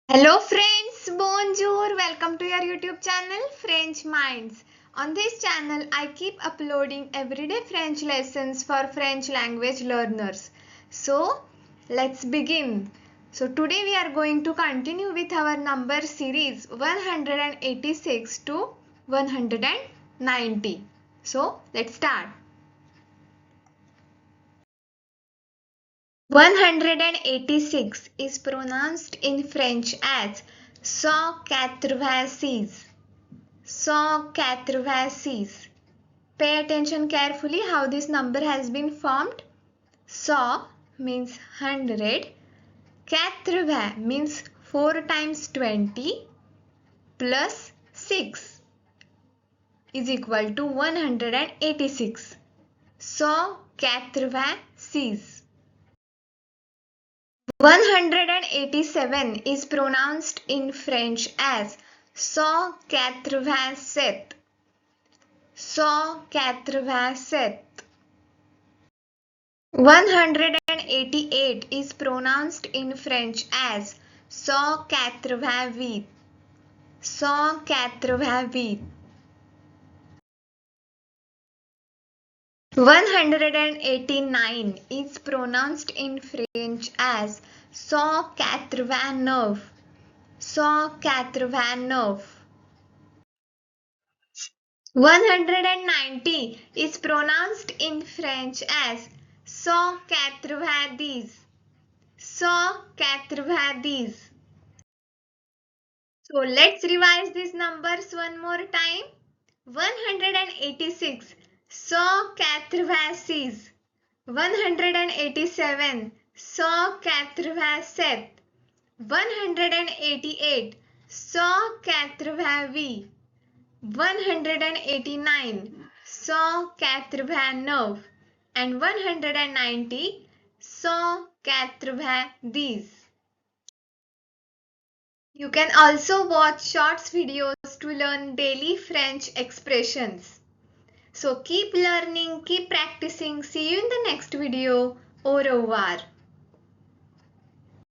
Hello friends, bonjour, welcome to your YouTube channel French Minds. On this channel, I keep uploading everyday French lessons for French language learners. So, let's begin. So, today we are going to continue with our number series 186 to 190. So, let's start. 186 is pronounced in French as 186. 186. Pay attention carefully how this number has been formed. 100 means 100. 80 means 4 times 20 plus 6 is equal to 186. 186. 187 is pronounced in French as 187. 187. 188 is pronounced in French as 188. 188. 189 is pronounced in French as 189. 189. 190 is pronounced in French as 190. 190. So let's revise these numbers one more time. 186, 186. 187, 187. 188, 188. 189, 189. And 190, 190. You can also watch shorts videos to learn daily French expressions. So keep learning, keep practicing. See you in the next video. Au revoir.